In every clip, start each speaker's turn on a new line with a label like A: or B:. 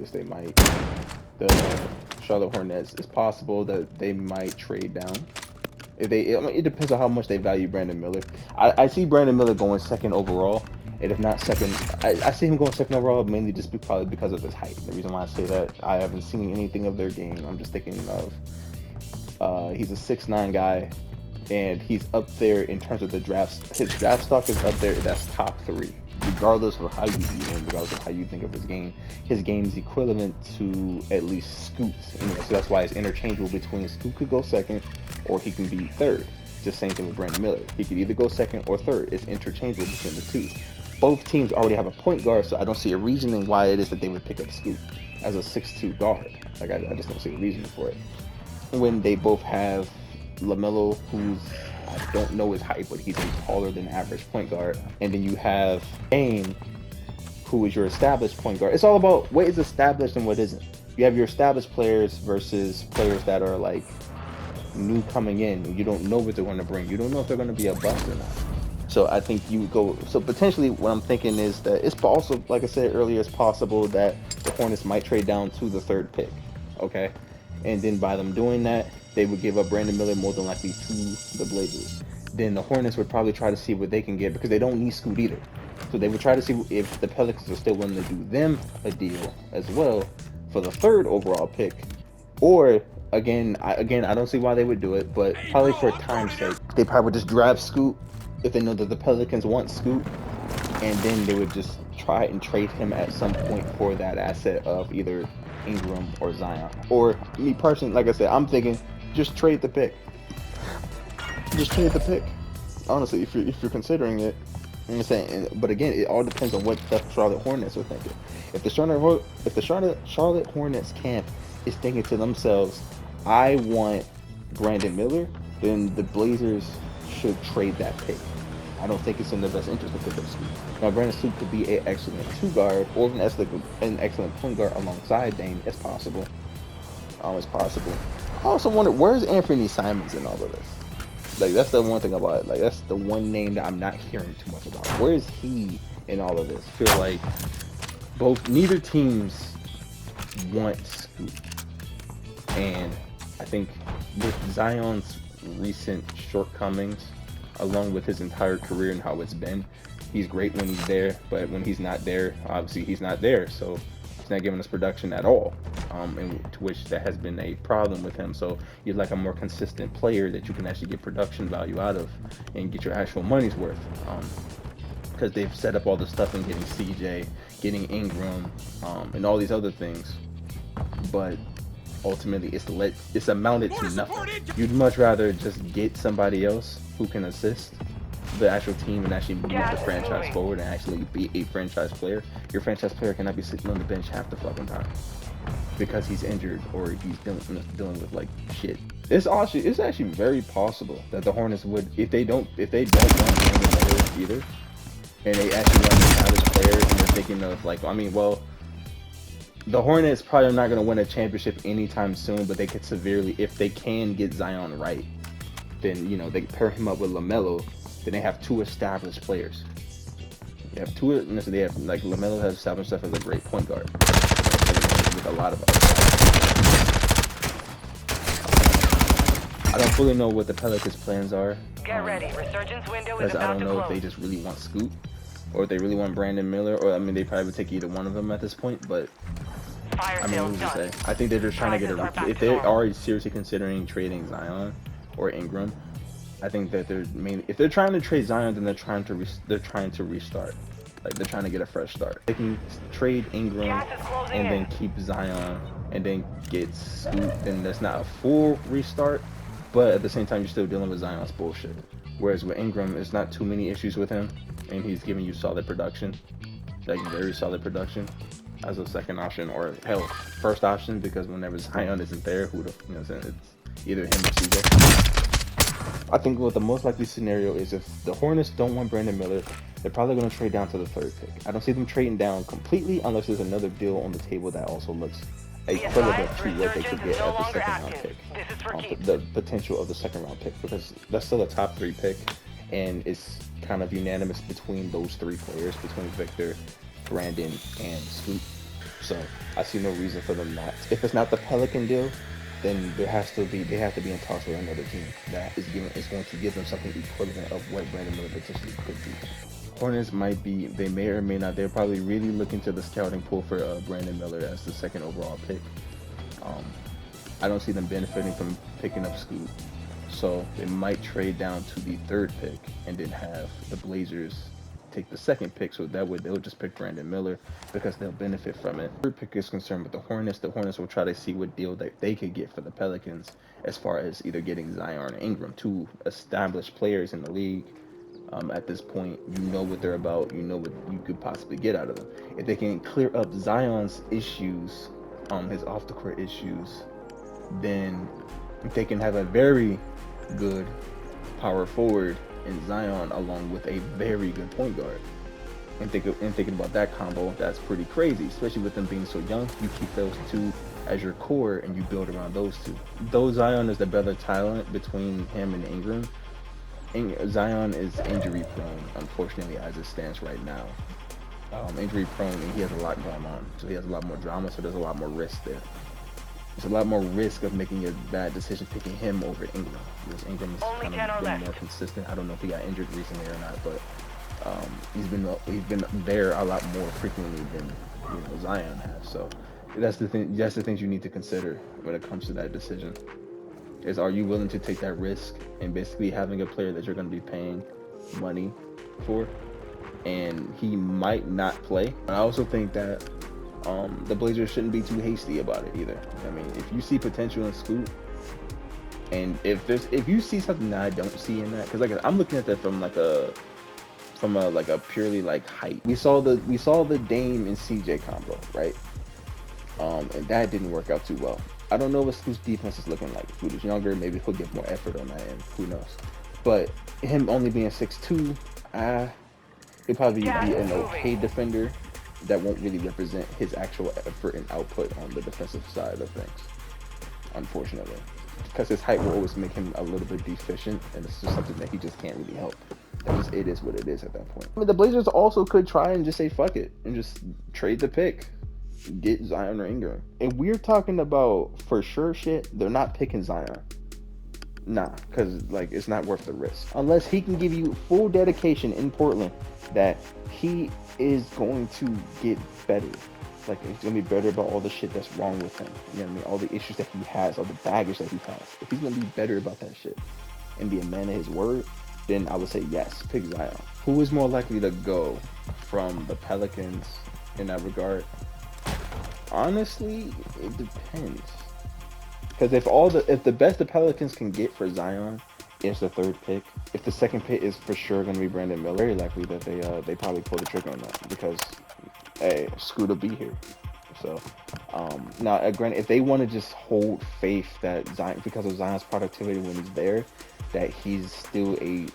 A: noticed they might. The Charlotte Hornets, it's possible that they might trade down. If they, I mean, it depends on how much they value Brandon Miller. I see Brandon Miller going second overall, and if not second, I see him going second overall mainly just probably because of his height. The reason why I say that, I haven't seen anything of their game. I'm just thinking of he's a 6'9" guy, and he's up there in terms of the drafts. His draft stock is up there. That's top 3, regardless of how you view him, regardless of how you think of his game. His game is equivalent to at least Scoot's. You know, so that's why it's interchangeable between Scoot could go second, or he can be third. Just same thing with Brandon Miller. He could either go second or third. It's interchangeable between the two. Both teams already have a point guard, so I don't see a reasoning why it is that they would pick up Scoot as a 6'2" guard. Like I just don't see a reason for it. When they both have LaMelo, who's, I don't know his height, but he's a taller than average point guard, and then you have Dame, who is your established point guard. It's all about what is established and what isn't. You have your established players versus players that are like new coming in. You don't know what they're going to bring. You don't know if they're going to be a bust or not. So I think you go. So potentially, what I'm thinking is that it's also, like I said earlier, it's possible that the Hornets might trade down to the 3rd pick. Okay, and then by them doing that, they would give up Brandon Miller more than likely to the Blazers. Then the Hornets would probably try to see what they can get because they don't need Scoot either. So they would try to see if the Pelicans are still willing to do them a deal as well for the 3rd overall pick. Or again, I don't see why they would do it, but probably for time's sake, they probably would just grab Scoot if they know that the Pelicans want Scoot, and then they would just try and trade him at some point for that asset of either Ingram or Zion. Or me personally, like I said, I'm thinking just trade the pick. Just trade the pick. Honestly, if you're considering it, I'm saying. But again, it all depends on what the Charlotte Hornets are thinking. If the Charlotte Hornets camp is thinking to themselves, I want Brandon Miller, then the Blazers should trade that pick. I don't think it's in their best interest to pick up Scoot. Now, Brandon Scoot could be an excellent 2 guard or an excellent point guard alongside Dame. It's possible. It's possible. I also wonder, where's Anthony Simons in all of this? Like, that's the one thing about it. Like, that's the one name that I'm not hearing too much about. Where is he in all of this? I feel like neither teams want Scoot. And I think with Zion's recent shortcomings, along with his entire career and how it's been, he's great when he's there, but when he's not there, obviously he's not there, so he's not giving us production at all, and to which that has been a problem with him. So you'd like a more consistent player that you can actually get production value out of and get your actual money's worth, because they've set up all the stuff in getting CJ, getting Ingram, and all these other things, but ultimately it's amounted to nothing. You'd much rather just get somebody else who can assist the actual team and actually move the franchise forward and actually be a franchise player. Your franchise player cannot be sitting on the bench half the fucking time because he's injured or he's dealing with like shit. It's actually very possible that the Hornets would, if they don't want Brandon Miller either, and they actually want to have this player, and they're thinking of like, the Hornets probably not going to win a championship anytime soon, but they could severely, if they can get Zion right, then, you know, they pair him up with LaMelo, then they have 2 established players. They have like, LaMelo has established himself as a great point guard with a lot of upside. I don't fully know what the Pelicans' plans are.
B: Get ready, resurgence window is
A: because I
B: about
A: don't
B: to
A: know if
B: close.
A: they just really want Scoot, or if they really want Brandon Miller, or I mean, they probably would take either one of them at this point, but
B: Fire
A: I mean,
B: sales
A: who's to say?
B: done.
A: I think they're just trying to get
B: Prices are back
A: if
B: to
A: they
B: normal.
A: are seriously considering trading Zion or Ingram, I think that they're mainly, if they're trying to trade Zion, then they're trying to restart. Like, they're trying to get a fresh start. They can trade Ingram
B: Gas is closing
A: and then
B: in.
A: keep Zion and then get Scoot, then that's not a full restart, but at the same time you're still dealing with Zion's bullshit. Whereas with Ingram, it's not too many issues with him, and he's giving you solid production, like very solid production, as a second option, or hell, first option, because whenever Zion isn't there, it's either him or CJ. I think what the most likely scenario is, if the Hornets don't want Brandon Miller, they're probably going to trade down to the 3rd pick. I don't see them trading down completely unless there's another deal on the table that also looks equivalent to what they could get at the 2nd round pick.
B: This is for keeps.
A: The potential of the 2nd round pick, because that's still a top 3 pick, and it's kind of unanimous between those 3 players, between Victor, Brandon, and Scoot. So I see no reason for them not. If it's not the Pelican deal, then they have to be in talks with another team that is going to give them something equivalent of what Brandon Miller potentially could be. Hornets might be, they may or may not. They're probably really looking to the scouting pool for Brandon Miller as the second overall pick. I don't see them benefiting from picking up Scoot, so they might trade down to the third pick and then have the Blazers take the second pick, so that way they'll just pick Brandon Miller because they'll benefit from it. Third pick is concerned with the Hornets. The Hornets will try to see what deal that they could get for the Pelicans as far as either getting Zion or Ingram, two established players in the league. At this point, you know what they're about. You know what you could possibly get out of them. If they can clear up Zion's issues, his off-the-court issues, then they can have a very good power forward in Zion along with a very good point guard. And thinking about that combo, that's pretty crazy, especially with them being so young. You keep those two as your core and you build around those two. Though Zion is the better talent between him and Ingram, Zion is injury prone, unfortunately, as it stands right now. Injury prone, and he has a lot going on, so he has a lot more drama, so there's a lot more risk there. There's a lot more risk of making a bad decision picking him over Ingram, because Ingram has kind of been more consistent. I don't know if he got injured recently or not, but he's been there a lot more frequently than Zion has. So that's the thing. That's the things you need to consider when it comes to that decision. Is, are you willing to take that risk and basically having a player that you're going to be paying money for, and he might not play? I also think that the Blazers shouldn't be too hasty about it either. I mean, if you see potential in Scoot, and if you see something that I don't see in that, because like I'm looking at that from a purely like height. We saw the Dame and CJ combo, right? And that didn't work out too well. I don't know what Scoot's defense is looking like. Scoot is younger, maybe he'll get more effort on that end. Who knows? But him only being 6'2", he'll probably be an okay defender that won't really represent his actual effort and output on the defensive side of things, unfortunately. Because his height will always make him a little bit deficient, and it's just something that he just can't really help. It is what it is at that point. I mean, the Blazers also could try and just say fuck it and just trade the pick. Get Zion or Ingram. And we're talking about for sure shit, they're not picking Zion. Nah, because like it's not worth the risk. Unless he can give you full dedication in Portland that he is going to get better. Like he's gonna be better about all the shit that's wrong with him. You know what I mean? All the issues that he has, all the baggage that he has. If he's gonna be better about that shit and be a man of his word, then I would say yes, pick Zion. Who is more likely to go from the Pelicans in that regard? Honestly, it depends. Because if the best the Pelicans can get for Zion is the third pick, if the second pick is for sure going to be Brandon Miller, very likely that they probably pull the trigger on that because hey, Scoot will be here. So now, granted, if they want to just hold faith that Zion, because of Zion's productivity when he's there, that he's still he's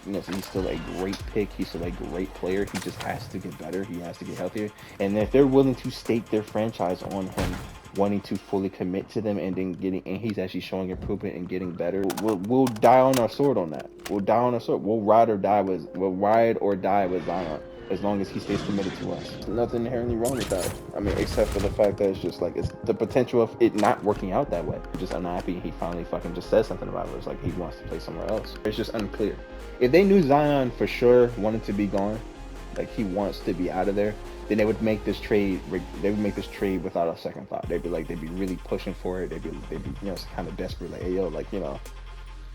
A: still a great pick, he's still a great player, he just has to get better, he has to get healthier. And if they're willing to stake their franchise on him wanting to fully commit to them and then he's actually showing improvement and getting better, we'll die on our sword on that. We'll die on our sword. We'll ride or die with Zion as long as he stays committed to us. There's nothing inherently wrong with that. I mean, except for the fact that it's just like it's the potential of it not working out that way. Just unhappy he finally fucking just said something about it. It's like he wants to play somewhere else. It's just unclear. If they knew Zion for sure wanted to be gone, like he wants to be out of there, then they would make this trade. They would make this trade without a second thought. They'd be really pushing for it. They'd be kind of desperate. Like, hey yo, like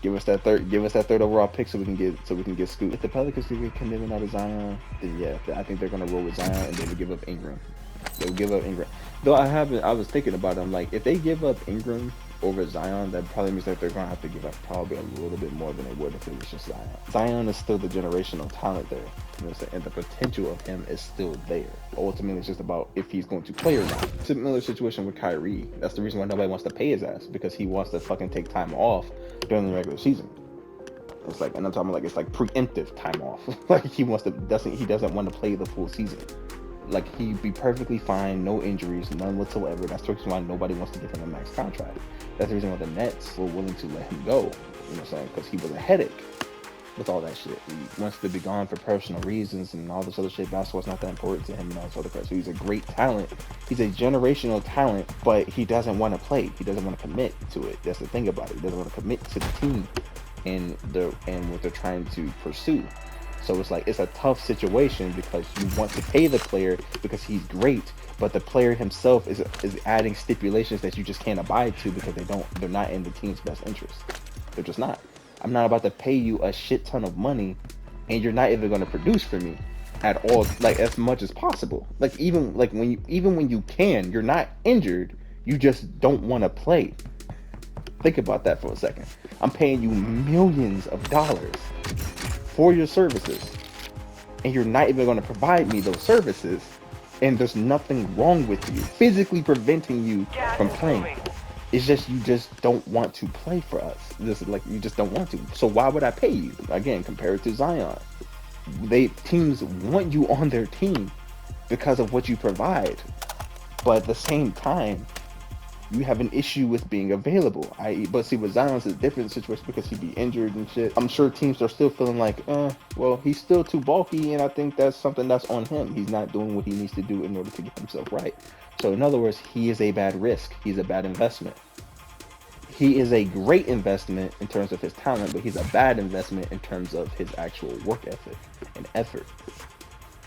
A: give us that third overall pick so we can get Scoot. If the Pelicans can get commitment out of Zion, then yeah, I think they're gonna roll with Zion and they would give up Ingram. They would give up Ingram. Though I was thinking about them, like if they give up Ingram over Zion, that probably means that they're gonna have to give up probably a little bit more than they would if it was just Zion. Zion is still the generational talent there, you know what I'm saying? And the potential of him is still there. Ultimately, it's just about if he's going to play or not. Similar situation with Kyrie. That's the reason why nobody wants to pay his ass, because he wants to fucking take time off during the regular season. It's like, and I'm talking about like it's like preemptive time off. Like he doesn't want to play the full season. Like he'd be perfectly fine, no injuries, none whatsoever. That's the reason why nobody wants to give him a max contract. That's the reason why the Nets were willing to let him go. You know what I'm saying? Because he was a headache. with all that shit. He wants to be gone for personal reasons and all this other shit. Basketball's not that important to him and all this other crap. So he's a great talent. He's a generational talent, but he doesn't want to play. He doesn't want to commit to it. That's the thing about it. He doesn't want to commit to the team and what they're trying to pursue. So it's like, it's a tough situation because you want to pay the player because he's great, but the player himself is adding stipulations that you just can't abide to because they're not in the team's best interest. They're just not. I'm not about to pay you a shit ton of money and you're not even going to produce for me at all, like as much as possible. Like even when you can, you're not injured, you just don't want to play. Think about that for a second. I'm paying you millions of dollars for your services and you're not even going to provide me those services, and there's nothing wrong with you physically preventing you from playing. It's just you just don't want to play for us. This is like, you just don't want to. So why would I pay you? Again, compared to Zion, teams want you on their team because of what you provide, but at the same time you have an issue with being available. But see, with Zion's a different situation because he'd be injured and shit. I'm sure teams are still feeling like, well, he's still too bulky, and I think that's something that's on him. He's not doing what he needs to do in order to get himself right. So in other words, he is a bad risk. He's a bad investment. He is a great investment in terms of his talent, but he's a bad investment in terms of his actual work ethic and effort.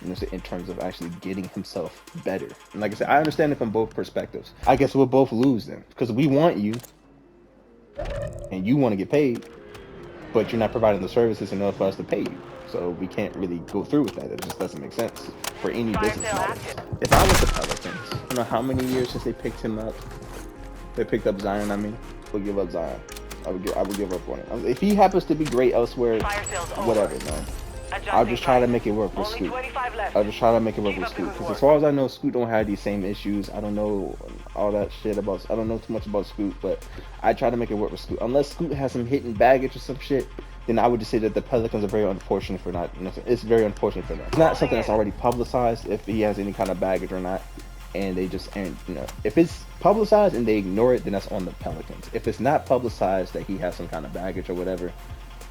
A: In terms of actually getting himself better. And like I said, I understand it from both perspectives. I guess we'll both lose then, because we want you and you want to get paid, but you're not providing the services in order for us to pay you. So we can't really go through with that. It just doesn't make sense for any business model. If I was the Pelicans, I don't know how many years since they picked him up. They picked up Zion, I mean. We'll give up Zion. I would give up on it. If he happens to be great elsewhere, whatever, man. I'll just try to make it work with Scoot. I'll just try to make it work with Scoot. Because as far as I know, Scoot don't have these same issues. I don't know all that shit about... I don't know too much about Scoot, but I try to make it work with Scoot. Unless Scoot has some hidden baggage or some shit, then I would just say that the Pelicans are very unfortunate for not... It's very unfortunate for them. It's not something that's already publicized if he has any kind of baggage or not. And they just... And, if it's publicized and they ignore it, then that's on the Pelicans. If it's not publicized that he has some kind of baggage or whatever,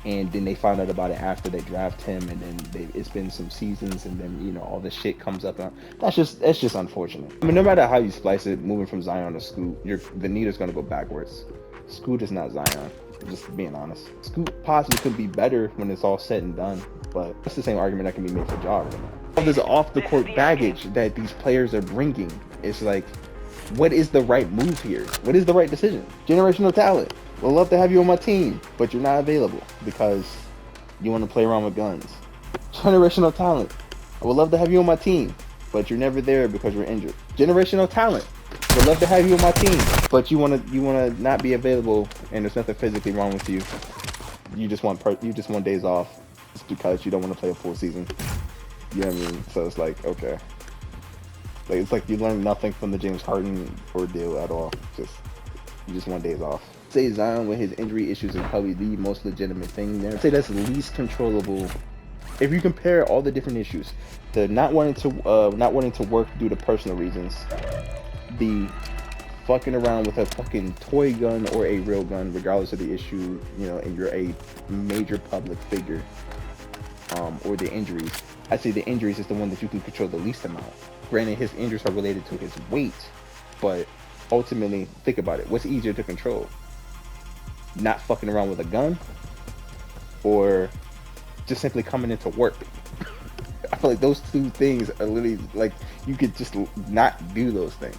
A: and then they find out about it after they draft him, and then it's been some seasons, and then all this shit comes up. That's just unfortunate. I mean, no matter how you splice it, moving from Zion to Scoot, the need is gonna go backwards. Scoot is not Zion. Just being honest. Scoot possibly could be better when it's all said and done, but that's the same argument that can be made for Ja right now. All this off the court baggage that these players are bringing, it's like, what is the right move here? What is the right decision? Generational talent. We'd love to have you on my team, but you're not available because you want to play around with guns. Generational talent. I would love to have you on my team, but you're never there because you're injured. Generational talent. Would love to have you on my team, but you want to not be available, and there's nothing physically wrong with you. You just want days off just because you don't want to play a full season. You know what I mean? So it's like, okay. Like, it's like you learned nothing from the James Harden ordeal at all. You just want days off. Say Zion with his injury issues is probably the most legitimate thing there. I'd say that's least controllable. If you compare all the different issues, the not wanting to work due to personal reasons, the fucking around with a fucking toy gun or a real gun, regardless of the issue, and you're a major public figure, or the injuries. I'd say the injuries is the one that you can control the least amount. Granted, his injuries are related to his weight, but ultimately, think about it. What's easier to control? Not fucking around with a gun, or just simply coming into work? I feel like those two things are literally like, you could just not do those things.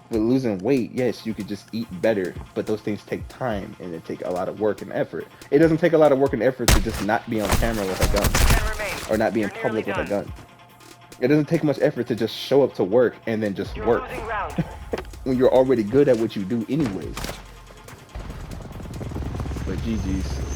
A: With losing weight, yes, you could just eat better, but those things take time and it take a lot of work and effort. It doesn't take a lot of work and effort to just not be on camera with a gun, or not be in public with a gun. It doesn't take much effort to just show up to work and then just work when you're already good at what you do anyways. But GG's.